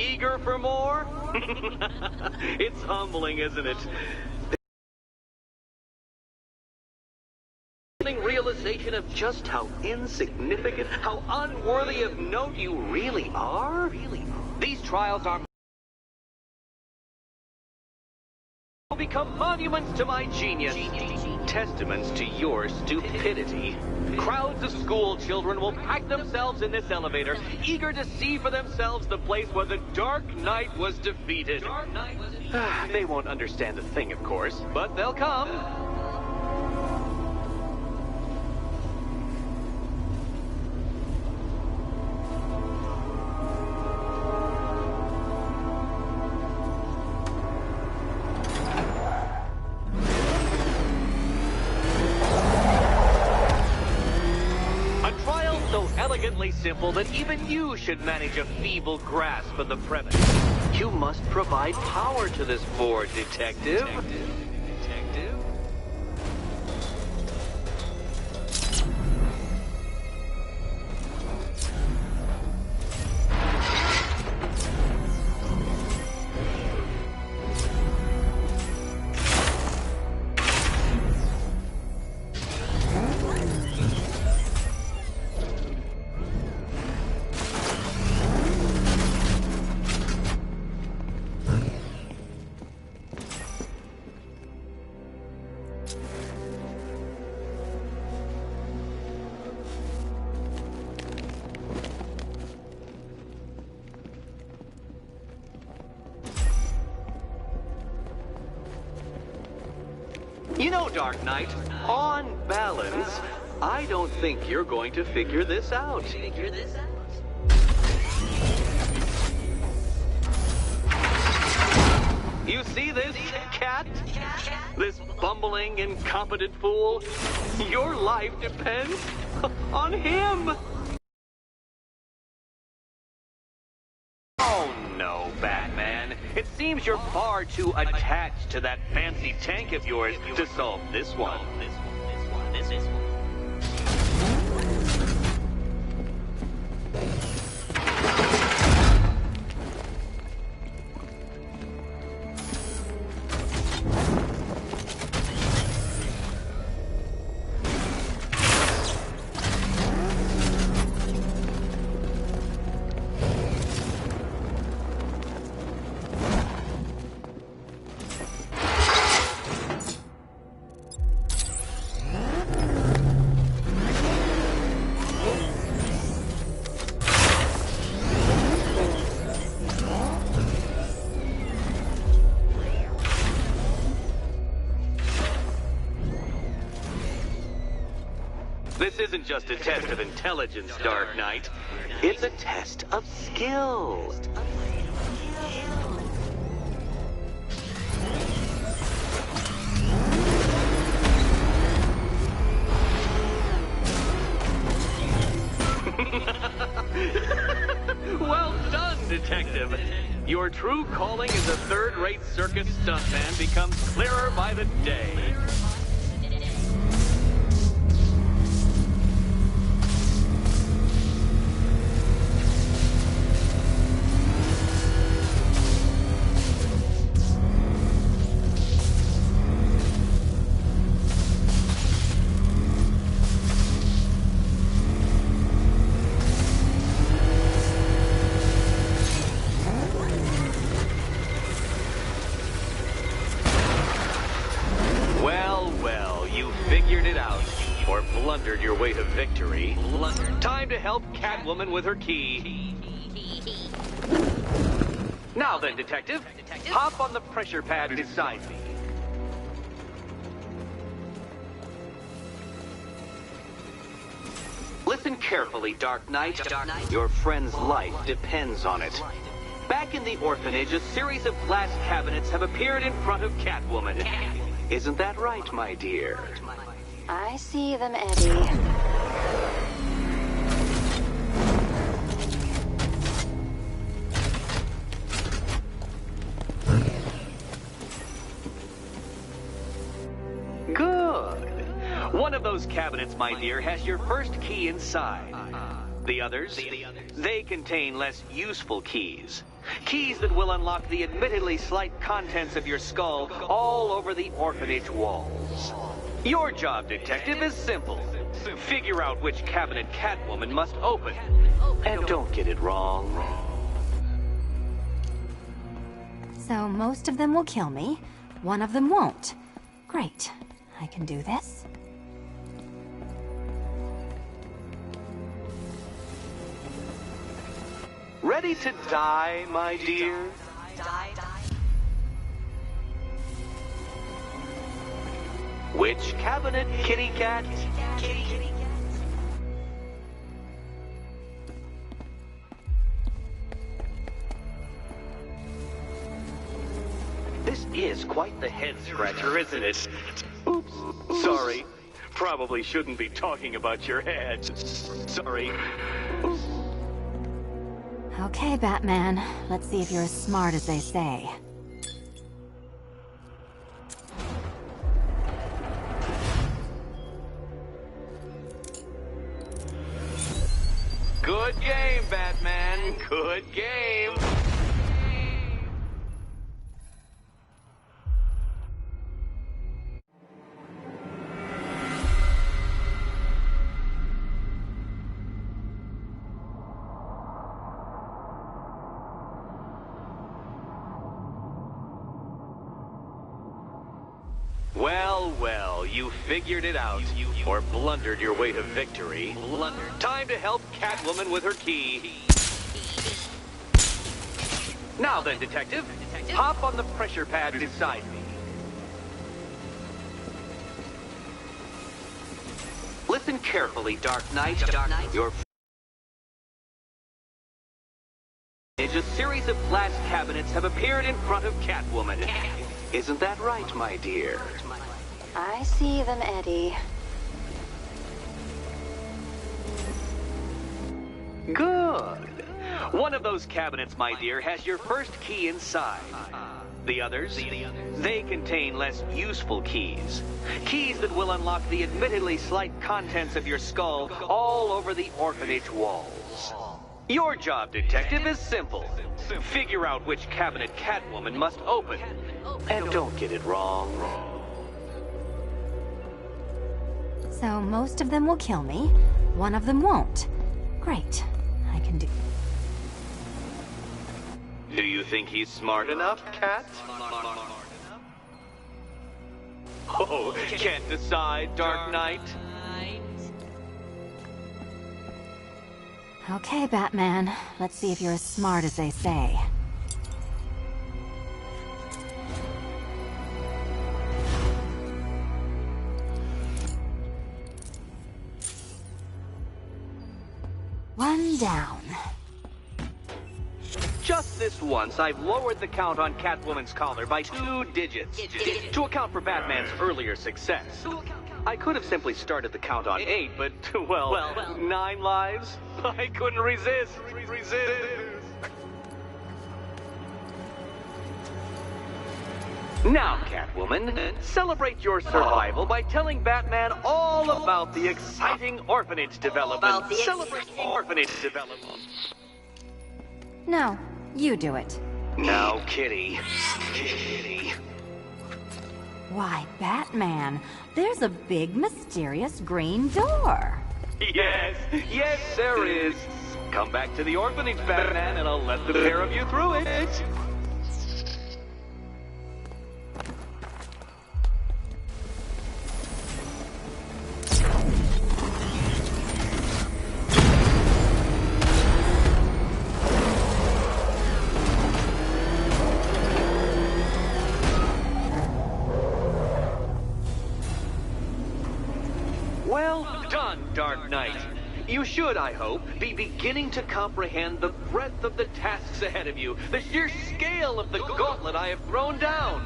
Eager for more? It's humbling, isn't it? Realization of just how insignificant, how unworthy of note you really are? These trials are will become monuments to my genius, testaments to your stupidity. Crowds of school children will pack themselves in this elevator, eager to see for themselves the place where the Dark Knight was defeated. They won't understand a thing, of course, but they'll come. Simple that even you should manage a feeble grasp of the premise. You must provide power to this board, Detective. You know, Dark Knight, on balance, I don't think you're going to figure this out. You see this, cat? This bumbling, incompetent fool? Your life depends on him. Oh no, Batman. It seems you're far too attached to that fancy tank of yours to solve this one. This isn't just a test of intelligence, Dark Knight. It's a test of skill. Well done, Detective. Your true calling as a third-rate circus stuntman becomes clearer by the day. Figured it out, or blundered your way to victory. Time to help Catwoman with her key. Now then, Detective, hop on the pressure pad beside me. Listen carefully, Dark Knight. Your friend's life depends on it. Back in the orphanage, a series of glass cabinets have appeared in front of Catwoman. Isn't that right, my dear? I see them, Eddie. Good. One of those cabinets, my dear, has your first key inside. The others, they contain less useful keys. Keys that will unlock the admittedly slight contents of your skull all over the orphanage walls. Your job, detective, is simple. Figure out which cabinet Catwoman must open. And don't get it wrong. So most of them will kill me. One of them won't. Great. I can do this. Ready to die, my dear? Which cabinet, kitty cat? This is quite the head-scratcher, isn't it? Oops, sorry. Probably shouldn't be talking about your head. Sorry. Okay, Batman. Let's see if you're as smart as they say. Good game, Batman. Good game. Well, well, you figured it out. Or blundered your way to victory. Time to help Catwoman with her key. Now then, detective, hop on the pressure pad beside me. Listen carefully, Dark Knight. Your a series of glass cabinets have appeared in front of Catwoman. Isn't that right, my dear? I see them, Eddie. Good. One of those cabinets, my dear, has your first key inside. The others, they contain less useful keys. Keys that will unlock the admittedly slight contents of your skull all over the orphanage walls. Your job, detective, is simple. Figure out which cabinet Catwoman must open. And don't get it wrong. So most of them will kill me. One of them won't. Great. I can do... Do you think he's smart enough, Cat? Oh, can't decide, Dark Knight. Okay, Batman. Let's see if you're as smart as they say. One down. Just this once, I've lowered the count on Catwoman's collar by 2 digits to account for Batman's earlier success. I could have simply started the count on 8, but, well, 9 lives? I couldn't resist. Now, Catwoman, celebrate your survival by telling Batman all about the exciting orphanage development. Celebrate orphanage development. No, you do it. Now, Kitty. Why, Batman, there's a big, mysterious green door. Yes, there is. Come back to the orphanage, Batman, and I'll let the pair of you through it. Well done, Dark Knight. You should, I hope, be beginning to comprehend the breadth of the tasks ahead of you, the sheer scale of the gauntlet I have thrown down.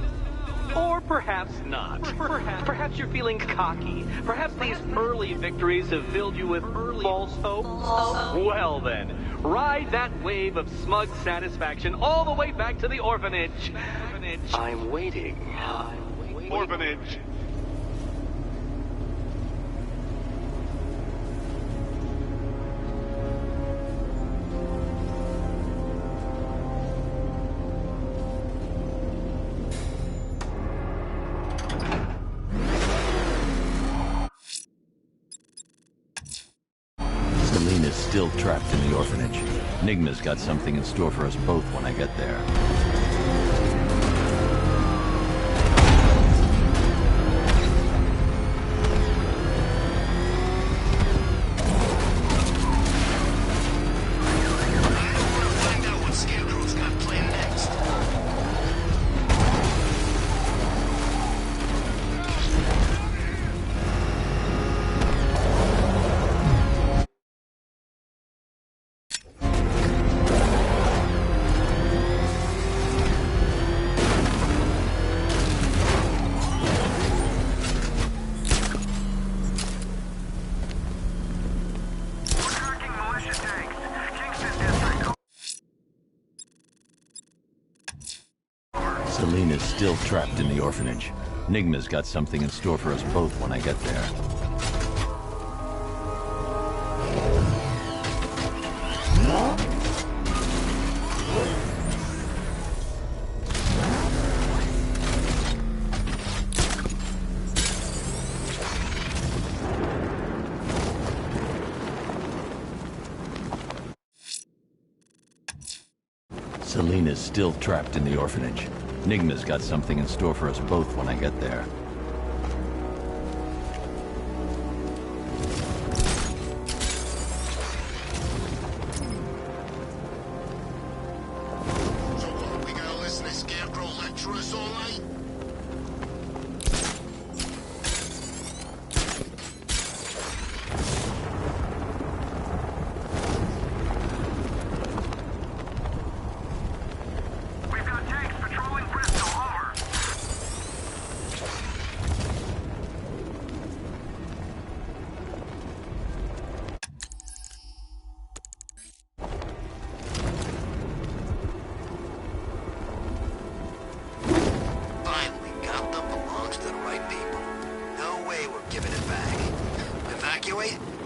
Or perhaps not. Perhaps you're feeling cocky. Perhaps these early victories have filled you with false hope. Well then, ride that wave of smug satisfaction all the way back to the orphanage. I'm waiting. Orphanage. Selena's still trapped in the orphanage. Nigma's got something in store for us both when I get there. Selena's still trapped in the orphanage. Nigma's got something in store for us both when I get there. Selena's still trapped in the orphanage. Nigma's got something in store for us both when I get there. So what, we gotta listen to Scarecrow lecture us all night?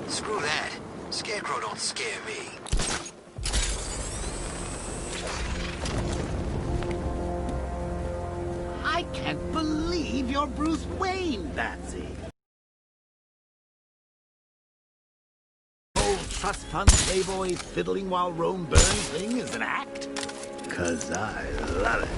Screw that. Scarecrow don't scare me. I can't believe you're Bruce Wayne, Batsy. Whole trust fund playboy fiddling while Rome burns thing is an act? 'Cause I love it.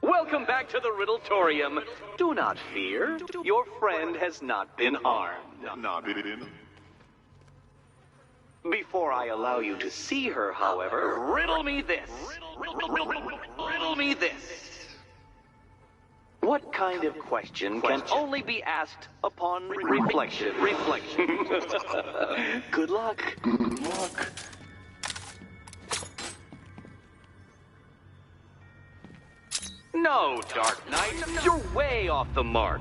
Welcome back to the Riddletorium. Do not fear. Your friend has not been harmed. Before I allow you to see her, however, riddle me this. Riddle me this. What kind of question can only be asked upon reflection? Good luck. Good luck. No, Dark Knight, you're way off the mark.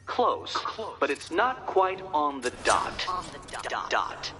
Close, but it's not quite on the dot. Dot.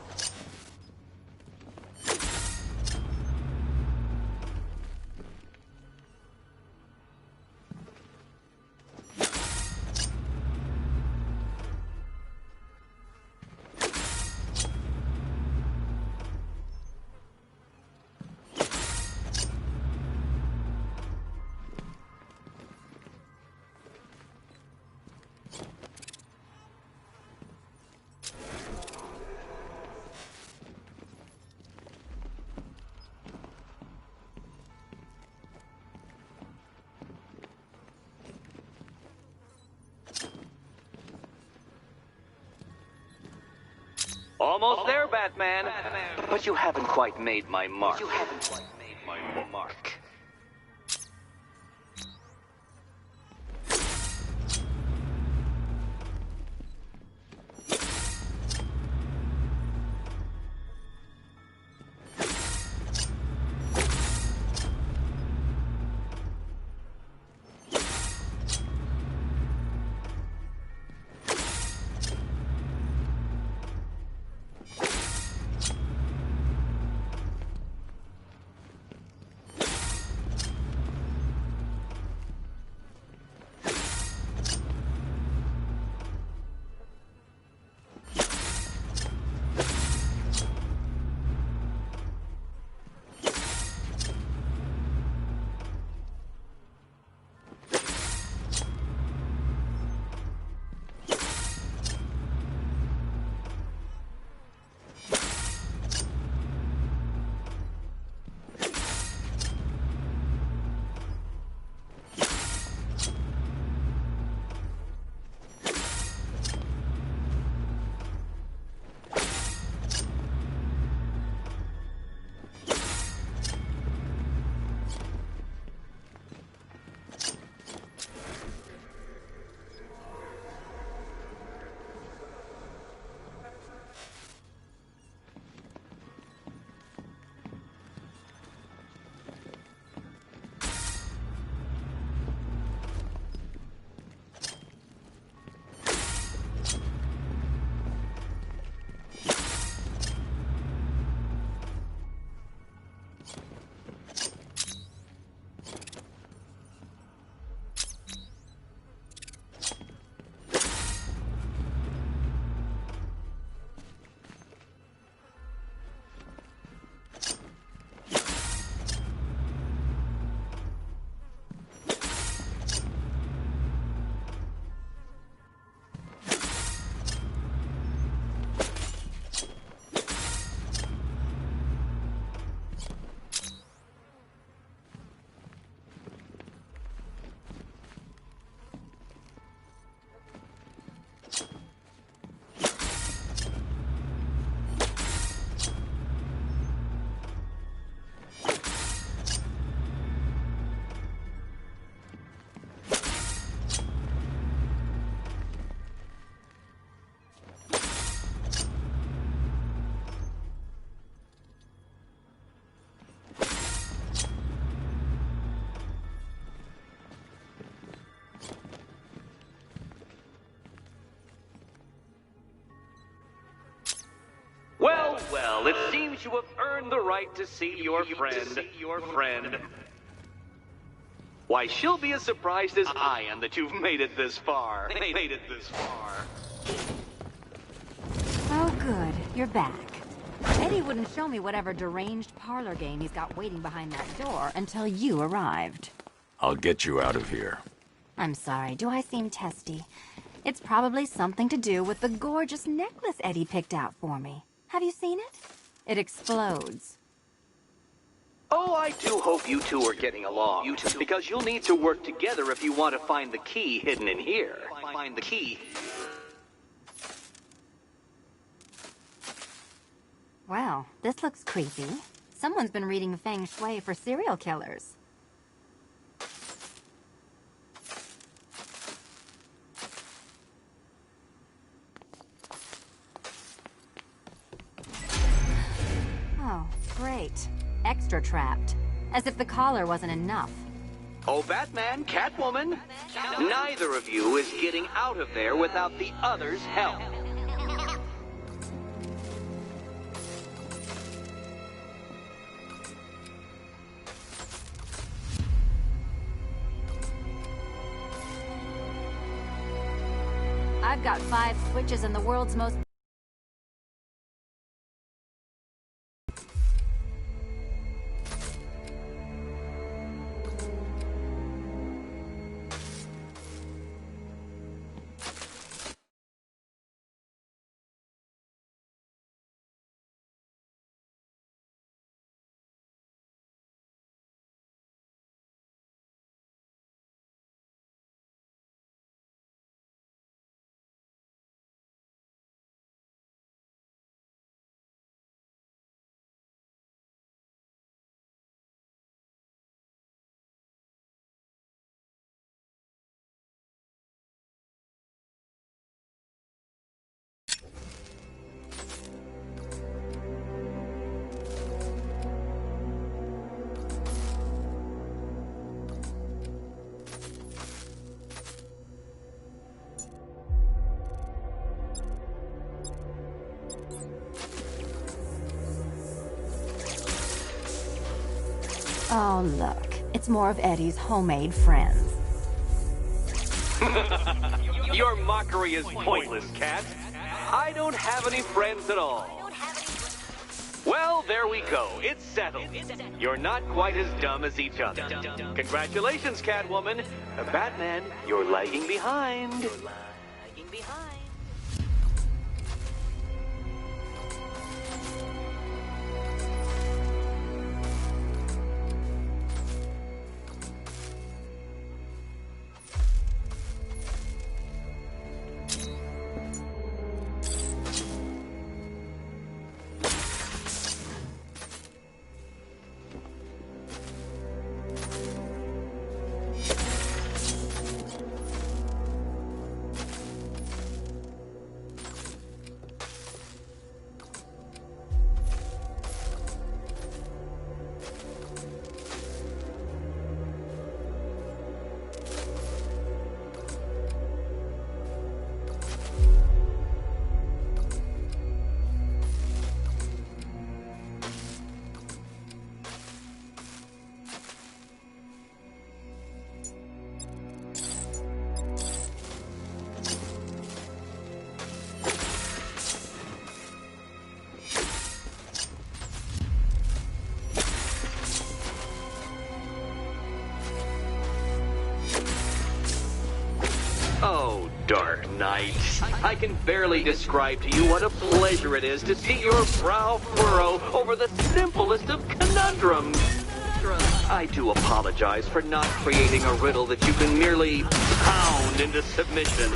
Almost there, Batman. But you haven't quite made my mark. Well, well, it seems you have earned the right to see your friend. Why, she'll be as surprised as I am that you've made it this far. Oh, good. You're back. Eddie wouldn't show me whatever deranged parlor game he's got waiting behind that door until you arrived. I'll get you out of here. I'm sorry, do I seem testy? It's probably something to do with the gorgeous necklace Eddie picked out for me. Have you seen it? It explodes. Oh, I do hope you two are getting along. Because you'll need to work together if you want to find the key hidden in here. Find the key. Well, this looks creepy. Someone's been reading Feng Shui for serial killers. Oh, great. Extra trapped. As if the collar wasn't enough. Oh, Batman, Catwoman, neither of you is getting out of there without the other's help. I've got 5 switches in the world's most... Oh, look. It's more of Eddie's homemade friends. Your mockery is pointless, Cat. I don't have any friends at all. Well, there we go. It's settled. You're not quite as dumb as each other. Congratulations, Catwoman. Batman, you're lagging behind. Oh, Dark Knight. I can barely describe to you what a pleasure it is to see your brow furrow over the simplest of conundrums. I do apologize for not creating a riddle that you can merely pound into submission.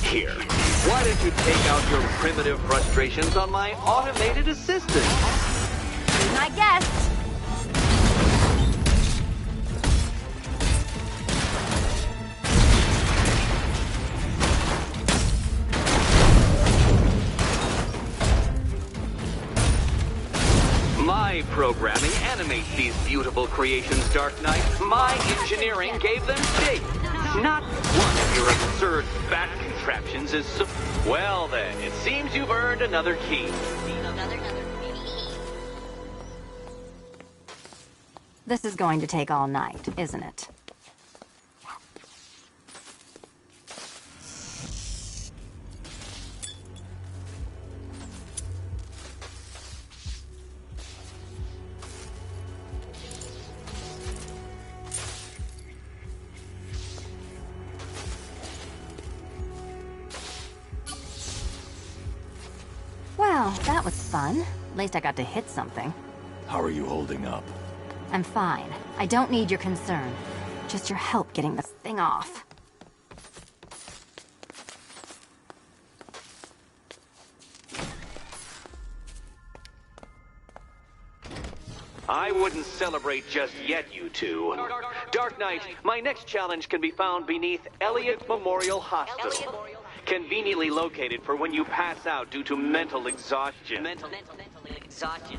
Here, why don't you take out your primitive frustrations on my automated assistant? Be my guest. My programming animates these beautiful creations, Dark Knight. My engineering gave them shape. Not one of your absurd bat contraptions. operations is... Well then, it seems you've earned another key. This is going to take all night, isn't it? Well, that was fun. At least I got to hit something. How are you holding up? I'm fine. I don't need your concern. Just your help getting this thing off. I wouldn't celebrate just yet, you two. Dark Knight, my next challenge can be found beneath Elliott Memorial Hospital. Conveniently located for when you pass out due to mental exhaustion. Mental exhaustion.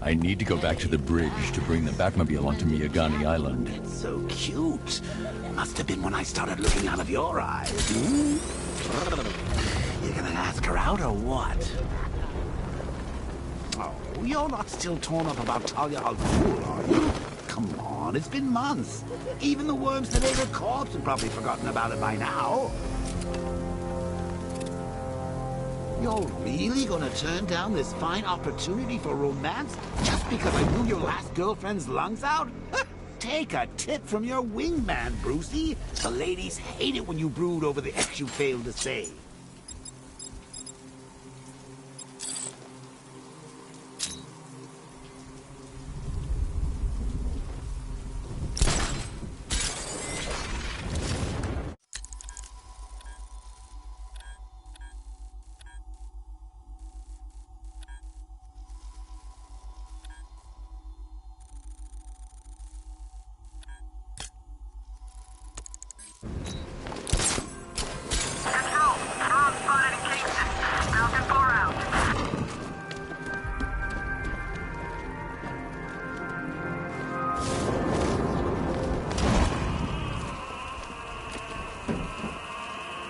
I need to go back to the bridge to bring the Batmobile onto Miyagani Island. It's so cute. Must have been when I started looking out of your eyes. Hmm? You gonna ask her out or what? Oh, you're not still torn up about Talia al Ghul, are you? Come on, it's been months. Even the worms that ate her corpse have probably forgotten about it by now. You're really gonna turn down this fine opportunity for romance just because I blew your last girlfriend's lungs out? Take a tip from your wingman, Brucey. The ladies hate it when you brood over the ex you failed to say.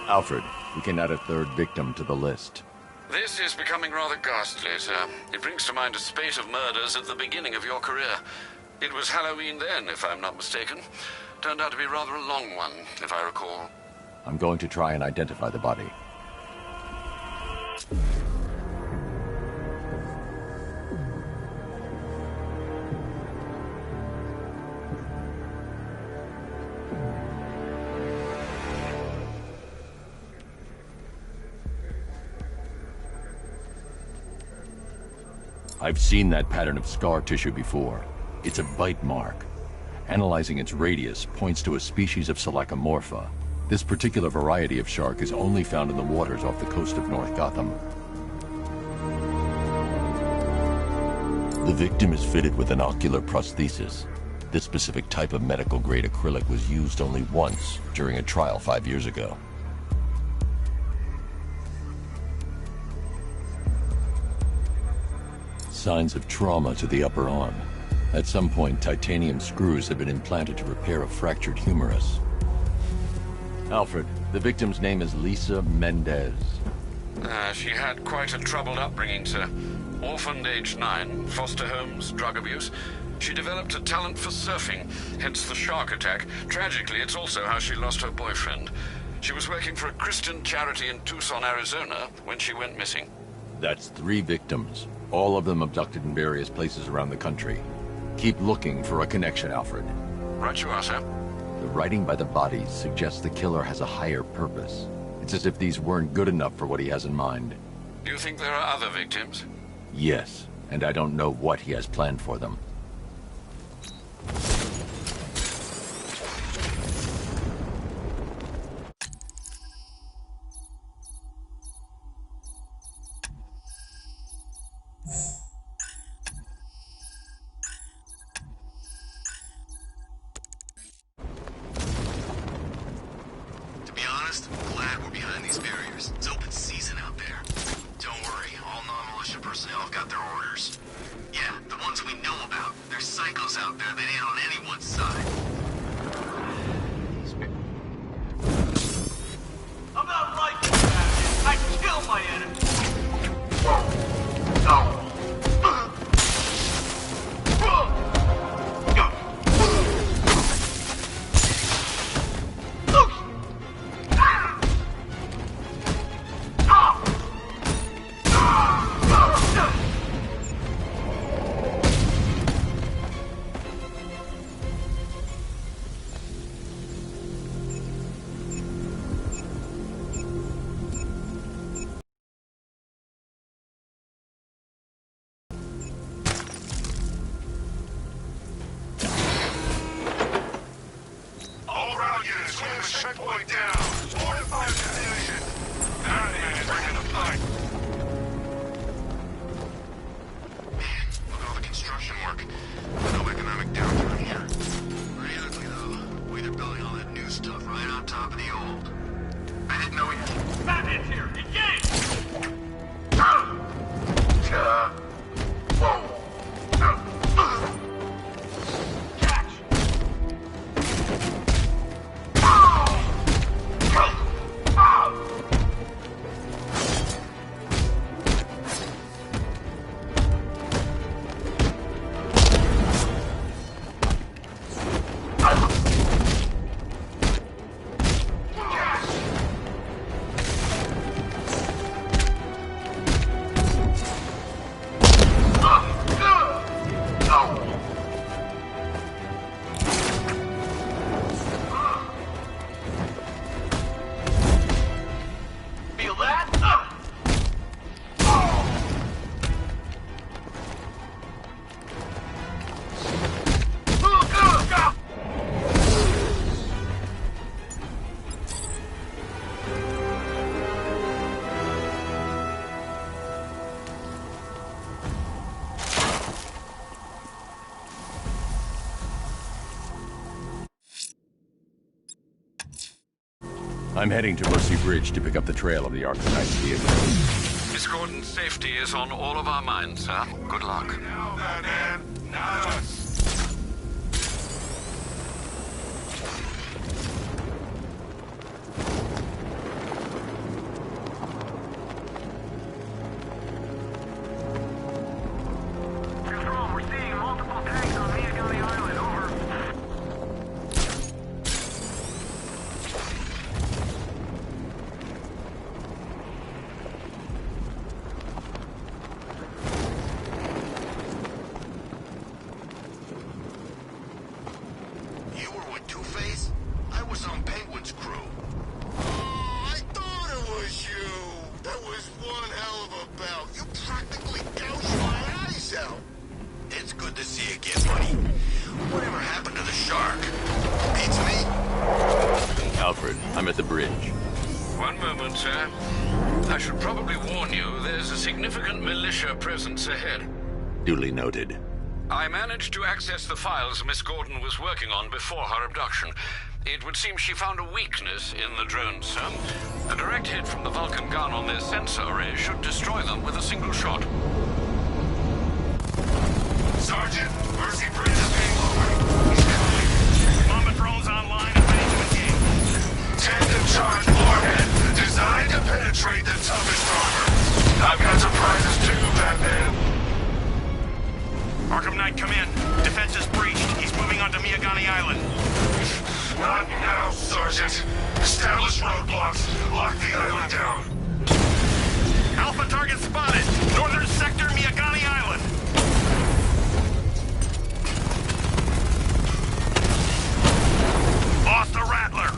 Alfred, we can add a third victim to the list. This is becoming rather ghastly, sir. It brings to mind a spate of murders at the beginning of your career. It was Halloween then, if I'm not mistaken. Turned out to be rather a long one, if I recall. I'm going to try and identify the body. I've seen that pattern of scar tissue before. It's a bite mark. Analyzing its radius points to a species of Selachomorpha. This particular variety of shark is only found in the waters off the coast of North Gotham. The victim is fitted with an ocular prosthesis. This specific type of medical-grade acrylic was used only once during a trial 5 years ago. Signs of trauma to the upper arm. At some point, titanium screws have been implanted to repair a fractured humerus. Alfred, the victim's name is Lisa Mendez. She had quite a troubled upbringing, sir. Orphaned aged 9, foster homes, drug abuse. She developed a talent for surfing, hence the shark attack. Tragically, it's also how she lost her boyfriend. She was working for a Christian charity in Tucson, Arizona, when she went missing. That's 3 victims, all of them abducted in various places around the country. Keep looking for a connection, Alfred. Right you are, sir. The writing by the bodies suggests the killer has a higher purpose. It's as if these weren't good enough for what he has in mind. Do you think there are other victims? Yes, and I don't know what he has planned for them. psychos out there that ain't on anyone's side. I'm not like this, Batman. I kill my enemies. No. Checkpoint down. Fortify the position. Batman is ready to fight. Man, look at all the construction work. No economic downturn here. Pretty ugly, though. Way they're building all that new stuff right on top of the old. I didn't know he... Batman's here. Engage! Whoa! I'm heading to Mercy Bridge to pick up the trail of the Arkham Knight's vehicle. Miss Gordon's safety is on all of our minds, sir. Good luck. Now, Batman. Not us. Control, we're seeing multiple tanks on Miyagami Island. Over. You were with Two-Face? I was on Penguin's crew. Oh, I thought it was you. That was one hell of a bout. You practically gouged my eyes out. It's good to see you again, buddy. Whatever happened to the shark? Beats me. Alfred, I'm at the bridge. One moment, sir. I should probably warn you, there's a significant militia presence ahead. Duly noted. I managed to access the files Miss Gordon was working on before her abduction. It would seem she found a weakness in the drones, sir. A direct hit from the Vulcan gun on their sensor array should destroy them with a single shot. Sergeant, Mercy Bridge is being lowered. He's coming. Mama drones online and ready to engage. Tandem charge warhead, designed to penetrate the toughest armor. I've got surprises too, Batman. Arkham Knight, come in. Defense is breached. He's moving onto Miyagani Island. Not now, Sergeant. Establish roadblocks. Lock the island down. Alpha target spotted. Northern sector, Miyagani Island. Lost the Rattler.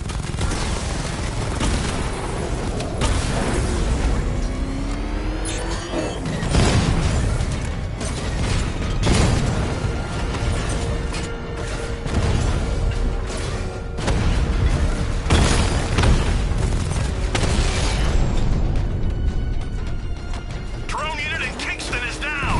Drone unit in Kingston is down.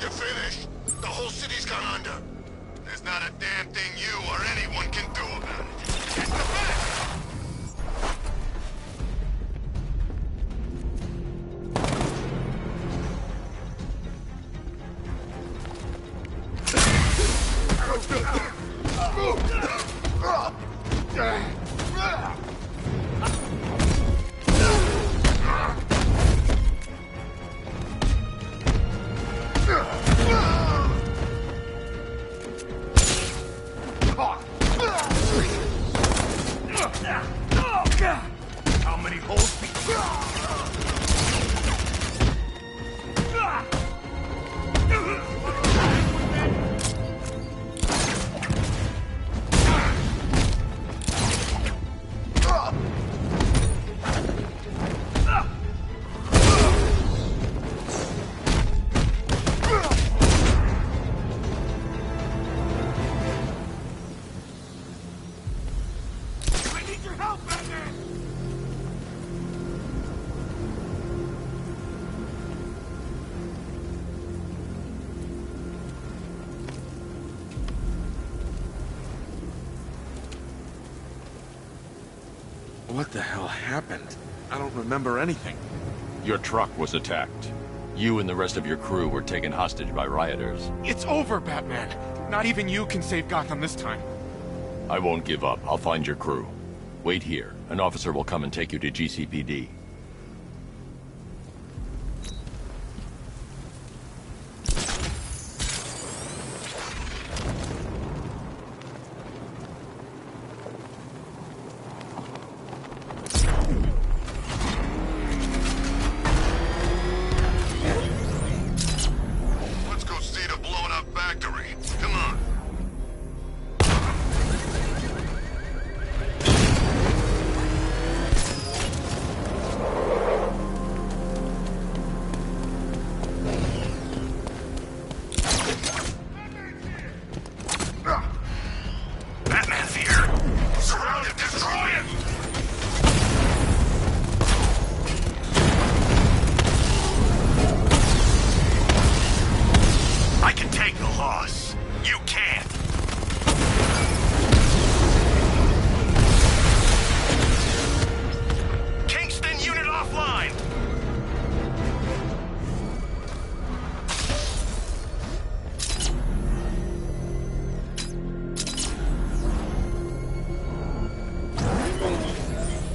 you're finished. The whole city's gone under. There's not a damn thing you or anyone can do about it. It's the fact! How many holes? What the hell happened? I don't remember anything. Your truck was attacked. You and the rest of your crew were taken hostage by rioters. It's over, Batman. Not even you can save Gotham this time. I won't give up. I'll find your crew. Wait here. An officer will come and take you to GCPD. Let's go see the blown up factory. Come on. Batman's here. Surround him, destroy him. I can take the loss. You can't. Kingston unit offline.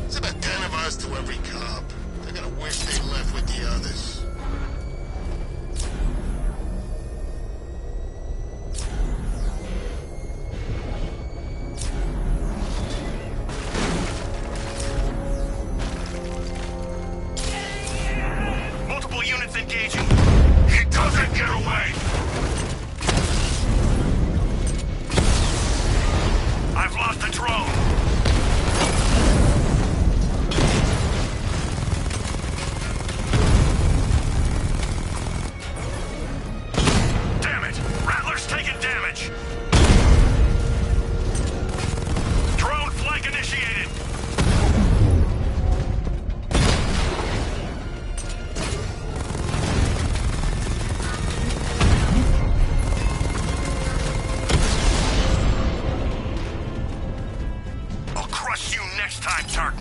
It's about 10 of us to every cop. They're gonna wish they left with the others. Multiple units engaging. He doesn't get away! I've lost the drone. Damn it! Rattler's taking damage! Drone flank initiated! I'll crush you next time, Tark.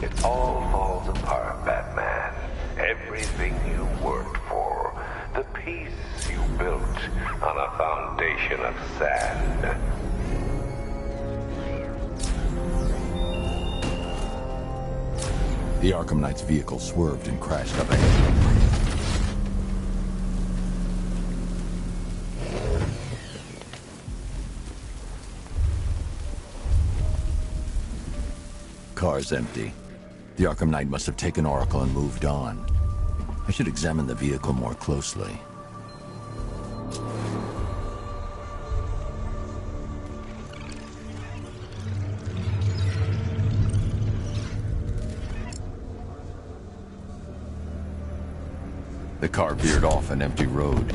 It all falls apart, Batman. Everything you worked for. The peace you built on a foundation of sand. The Arkham Knight's vehicle swerved and crashed up ahead. Car's empty. The Arkham Knight must have taken Oracle and moved on. I should examine the vehicle more closely. The car veered off an empty road.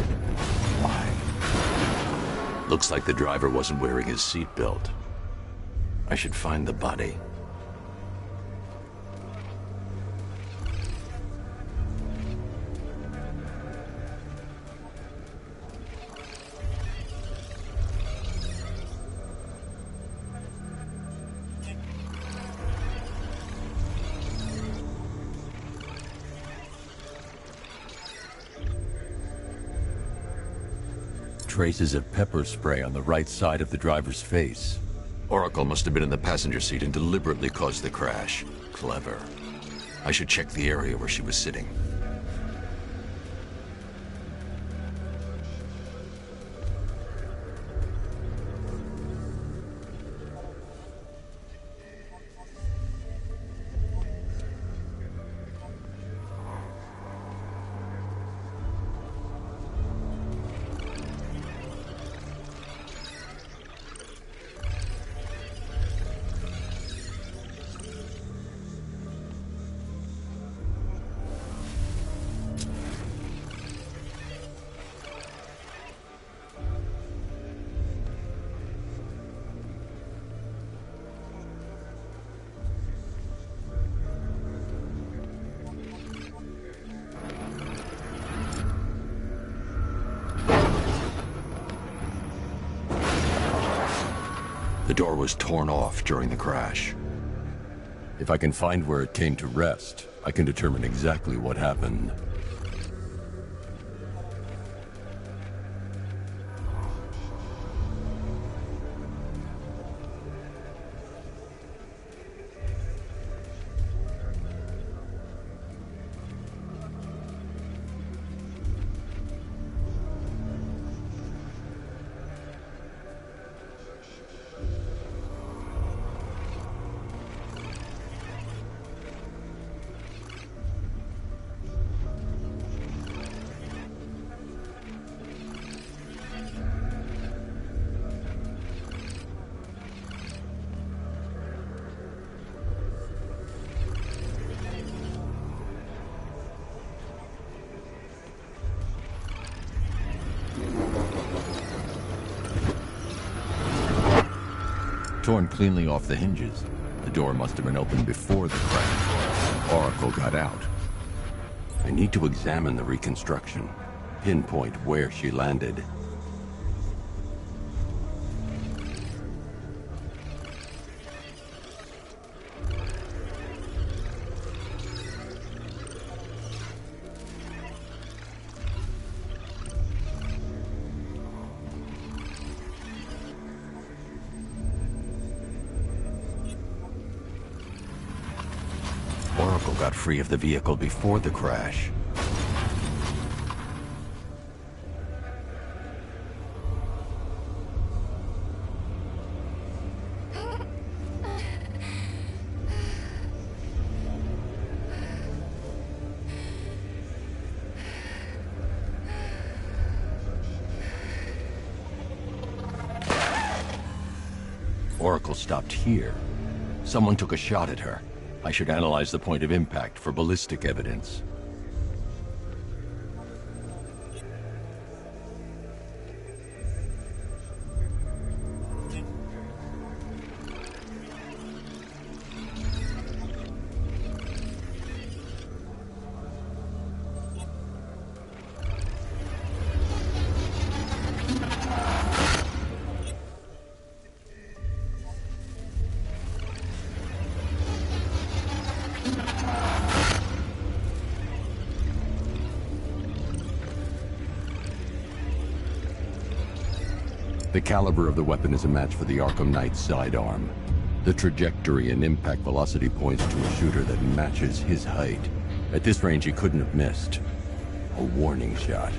Why? Looks like the driver wasn't wearing his seatbelt. I should find the body. Traces of pepper spray on the right side of the driver's face. Oracle must have been in the passenger seat and deliberately caused the crash. Clever. I should check the area where she was sitting. The door was torn off during the crash. If I can find where it came to rest, I can determine exactly what happened. Torn cleanly off the hinges. The door must have been opened before the crash. Oracle got out. I need to examine the reconstruction, pinpoint where she landed. Oracle got free of the vehicle before the crash. Oracle stopped here. Someone took a shot at her. I should analyze the point of impact for ballistic evidence. The caliber of the weapon is a match for the Arkham Knight's sidearm. The trajectory and impact velocity points to a shooter that matches his height. At this range, he couldn't have missed. A warning shot.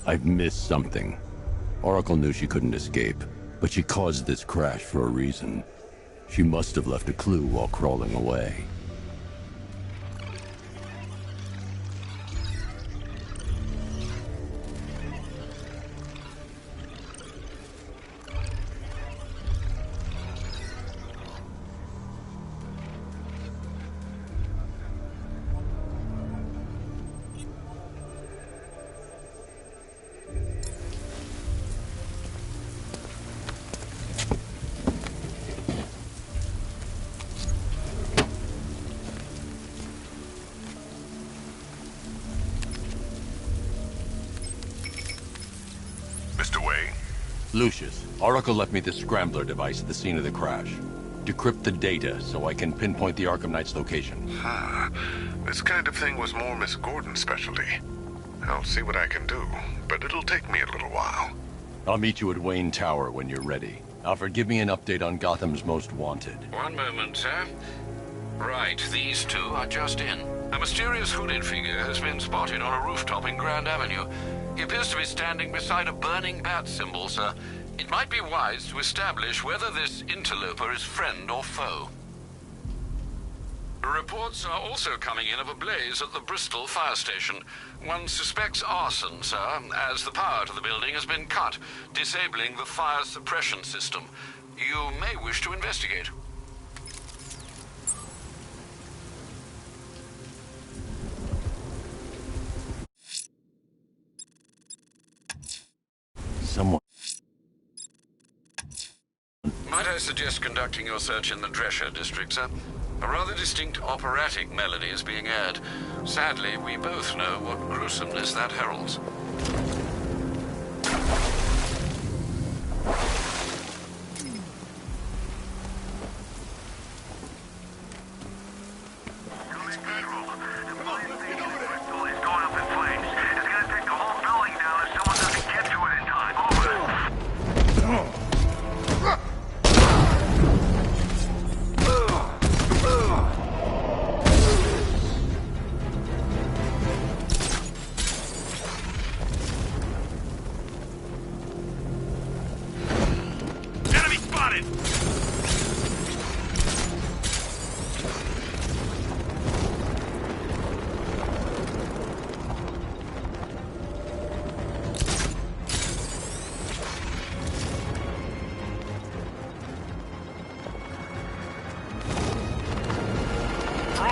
I've missed something. Oracle knew she couldn't escape, but she caused this crash for a reason. She must have left a clue while crawling away. Mr. Wayne? Lucius, Oracle left me the scrambler device at the scene of the crash. Decrypt the data so I can pinpoint the Arkham Knight's location. This kind of thing was more Miss Gordon's specialty. I'll see what I can do, but it'll take me a little while. I'll meet you at Wayne Tower when you're ready. Alfred, give me an update on Gotham's Most Wanted. One moment, sir. Right, these two are just in. A mysterious hooded figure has been spotted on a rooftop in Grand Avenue. He appears to be standing beside a burning bat symbol, sir. It might be wise to establish whether this interloper is friend or foe. Reports are also coming in of a blaze at the Bristol fire station. One suspects arson, sir, as the power to the building has been cut, disabling the fire suppression system. You may wish to investigate. Someone... Might I suggest conducting your search in the Drescher district, sir? A rather distinct operatic melody is being aired. Sadly, we both know what gruesomeness that heralds.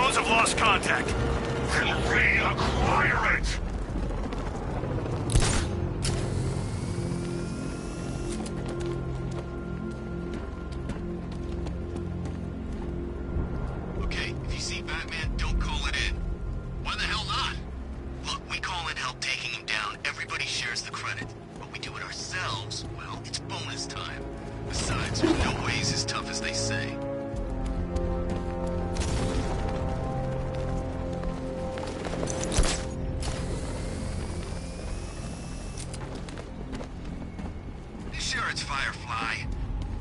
Have lost contact. Then reacquire it! Okay, if you see Batman, don't call it in. Why the hell not? Look, we call in help taking him down, everybody shares the credit. But we do it ourselves, well, it's bonus time. Besides, no way he's as tough as they say. Sure, it's Firefly.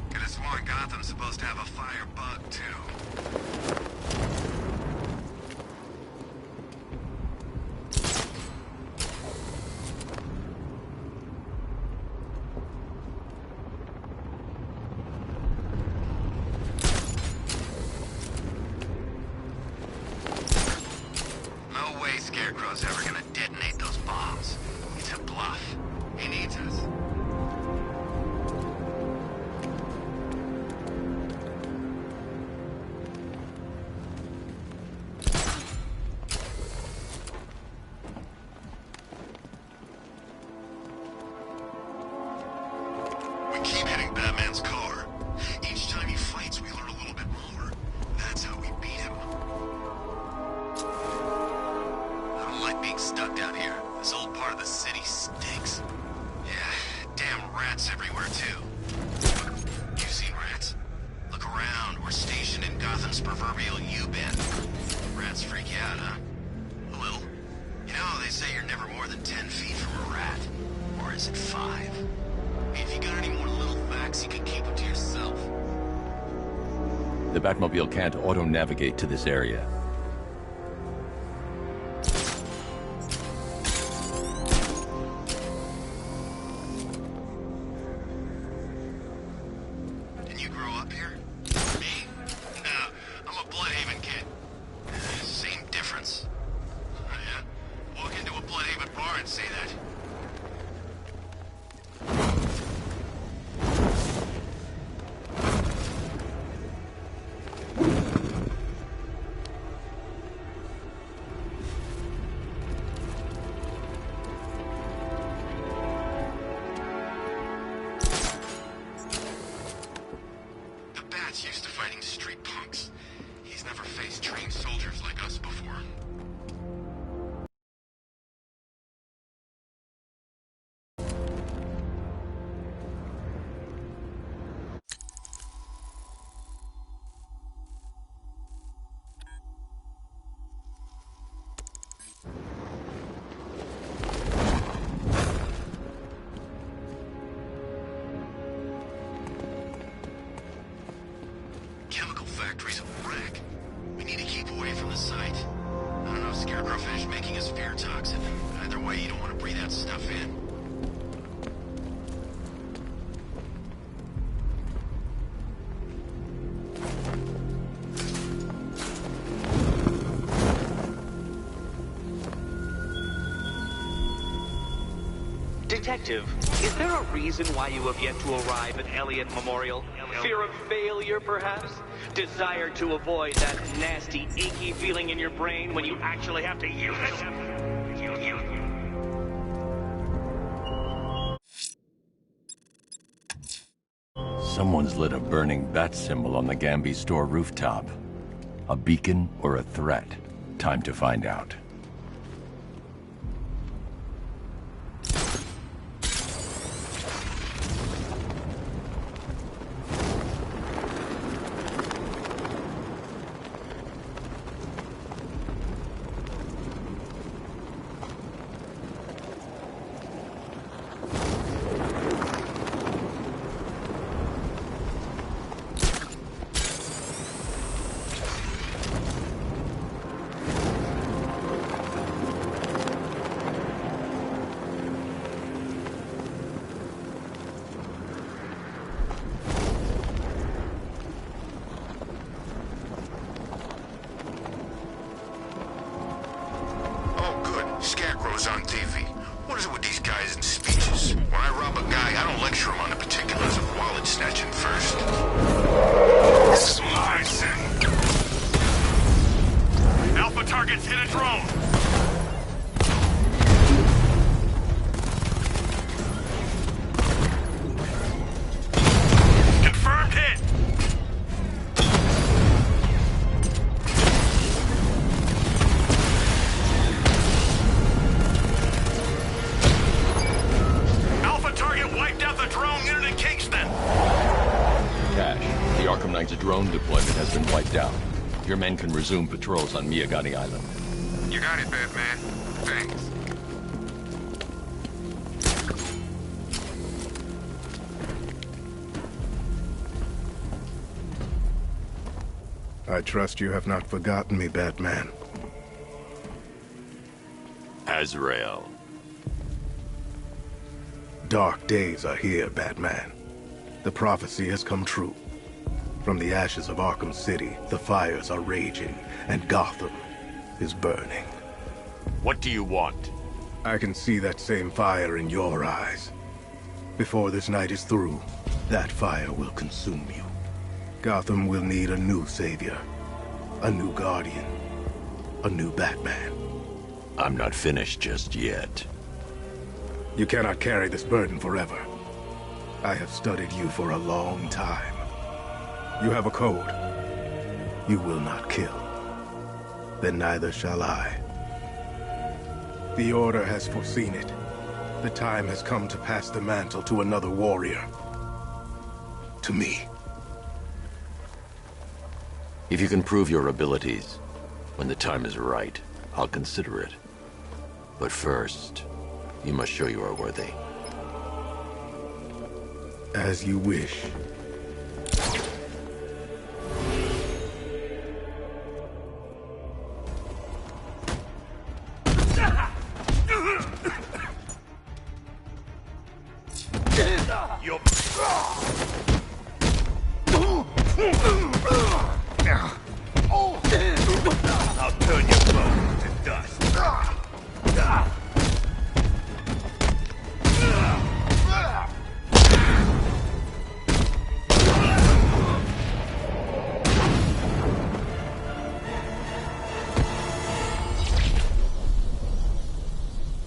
Could have sworn Gotham's supposed to have a fire bug, too. No way Scarecrow's ever gonna detonate those bombs. It's a bluff. He needs us. We keep hitting Batman's car. Each time he fights, we learn a little bit more. That's how we beat him. I don't like being stuck down here. This old part of the city stinks. Yeah, damn rats everywhere, too. You've seen rats? Look around. We're stationed in Gotham's proverbial U-bend. Rats freak you out, huh? A little. You know, they say you're never more than 10 feet from a rat. Or is it 5? If you got any more little facts, you can keep them to yourself. The Batmobile can't auto-navigate to this area. Didn't you grow up here? Me? No, I'm a Bloodhaven kid. Same difference. Oh, yeah? Walk into a Bloodhaven bar and say that. Used to fighting street punks. He's never faced trained soldiers like us before. factory's a wreck. We need to keep away from the site. I don't know if Scarecrow finished making his fear toxin. Either way, you don't want to breathe that stuff in. Detective, is there a reason why you have yet to arrive at Elliott Memorial? Fear of failure, perhaps? Desire to avoid that nasty, achy feeling in your brain when you actually have to use it? Someone's lit a burning bat symbol on the Gamby store rooftop. A beacon or a threat? Time to find out. Scarecrow's on TV. What is it with these guys and speeches? When I rob a guy, I don't lecture him on the particulars of wallet snatching first. Slicing. Alpha targets hit a drone. Confirmed hit. The drone deployment has been wiped out. Your men can resume patrols on Miyagani Island. You got it, Batman. Thanks. I trust you have not forgotten me, Batman. Azrael. Dark days are here, Batman. The prophecy has come true. From the ashes of Arkham City, the fires are raging, and Gotham is burning. What do you want? I can see that same fire in your eyes. Before this night is through, that fire will consume you. Gotham will need a new savior, a new guardian, a new Batman. I'm not finished just yet. You cannot carry this burden forever. I have studied you for a long time. You have a code. You will not kill. Then neither shall I. The Order has foreseen it. The time has come to pass the mantle to another warrior. To me. If you can prove your abilities, when the time is right, I'll consider it. But first, you must show you are worthy. As you wish. I'll turn your bones to dust.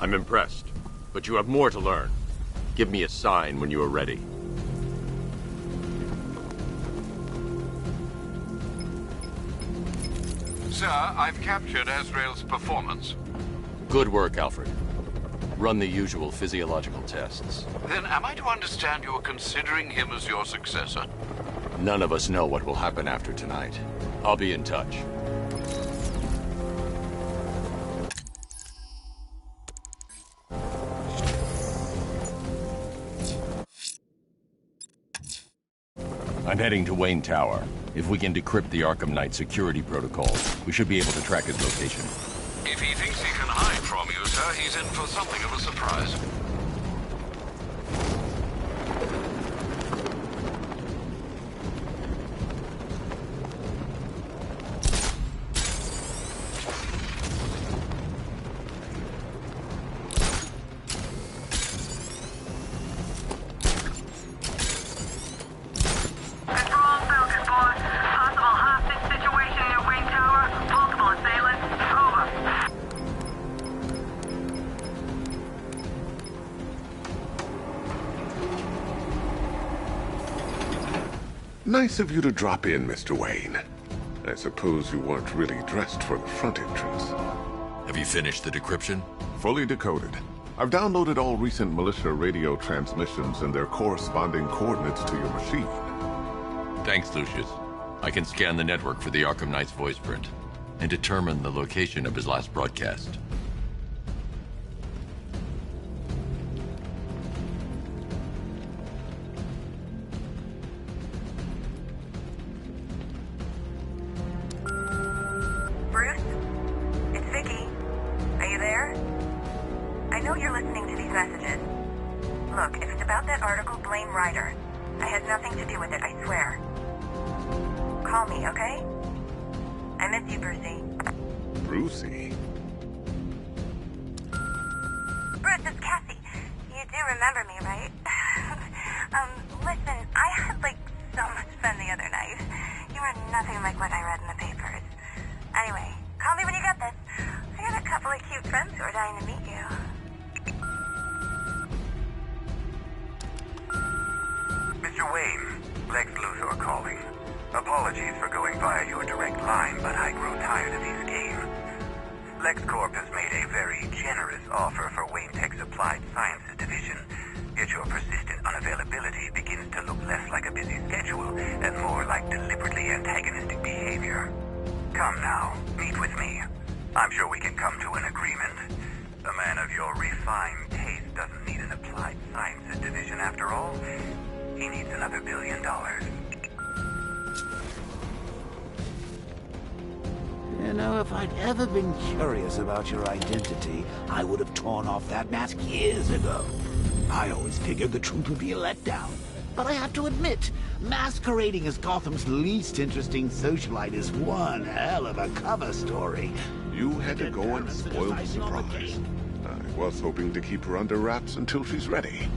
I'm impressed, but you have more to learn. Give me a sign when you are ready. Sir, I've captured Azrael's performance. Good work, Alfred. Run the usual physiological tests. Then am I to understand you are considering him as your successor? None of us know what will happen after tonight. I'll be in touch. I'm heading to Wayne Tower. If we can decrypt the Arkham Knight security protocols, we should be able to track his location. If he thinks he can hide from you, sir, he's in for something of a surprise. Nice of you to drop in, Mr. Wayne. I suppose you weren't really dressed for the front entrance. Have you finished the decryption? Fully decoded. I've downloaded all recent militia radio transmissions and their corresponding coordinates to your machine. Thanks, Lucius. I can scan the network for the Arkham Knight's voice print and determine the location of his last broadcast. About your identity, I would have torn off that mask years ago. I always figured the truth would be a letdown. But I have to admit, masquerading as Gotham's least interesting socialite is one hell of a cover story. You had to go and spoil the surprise. I was hoping to keep her under wraps until she's ready.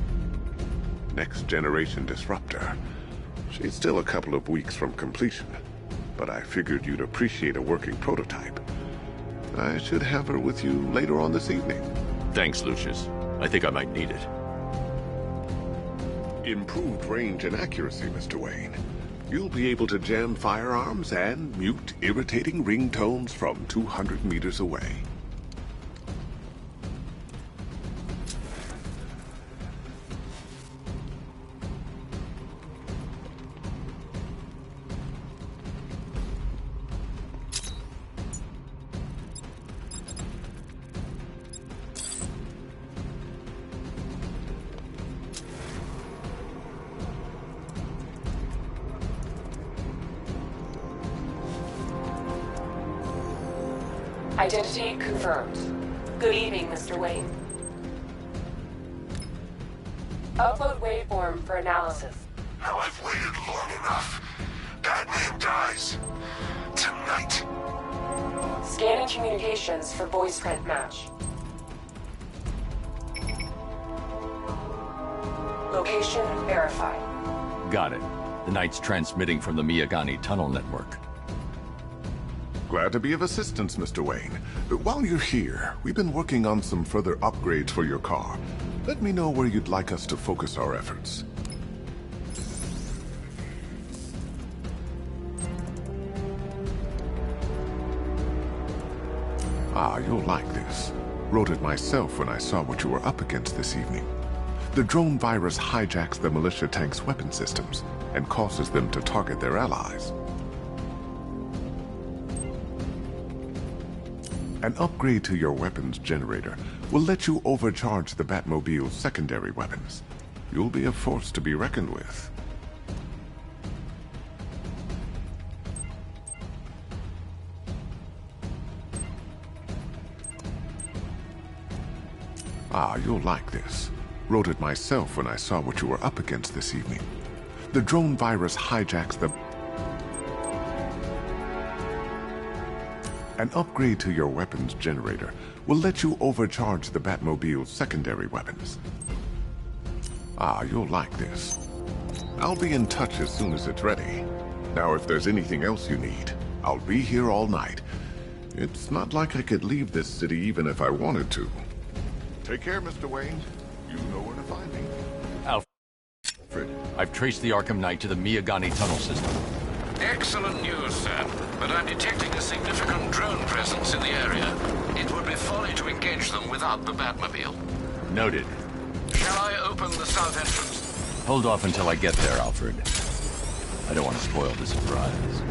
Next generation disruptor. She's still a couple of weeks from completion, but I figured you'd appreciate a working prototype. I should have her with you later on this evening. Thanks, Lucius. I think I might need it. Improved range and accuracy, Mr. Wayne. You'll be able to jam firearms and mute irritating ringtones from 200 meters away. Identity confirmed. Good evening, Mr. Wayne. Upload waveform for analysis. Now I've waited long enough. Batman dies. Tonight. Scanning communications for voice print match. Location verified. Got it. The Knight's transmitting from the Miyagani tunnel network. Glad to be of assistance, Mr. Wayne. While you're here, we've been working on some further upgrades for your car. Let me know where you'd like us to focus our efforts. Ah, you'll like this. Wrote it myself when I saw what you were up against this evening. The drone virus hijacks the militia tank's weapon systems and causes them to target their allies. An upgrade to your weapons generator will let you overcharge the Batmobile's secondary weapons. You'll be a force to be reckoned with. Ah, you'll like this. Wrote it myself when I saw what you were up against this evening. The drone virus hijacks the... An upgrade to your weapons generator will let you overcharge the Batmobile's secondary weapons. Ah, you'll like this. I'll be in touch as soon as it's ready. Now, if there's anything else you need, I'll be here all night. It's not like I could leave this city even if I wanted to. Take care, Mr. Wayne. You know where to find me. Alfred, I've traced the Arkham Knight to the Miyagani tunnel system. Excellent news, sir. But I'm detecting a significant drone presence in the area. It would be folly to engage them without the Batmobile. Noted. Shall I open the south entrance? Hold off until I get there, Alfred. I don't want to spoil the surprise.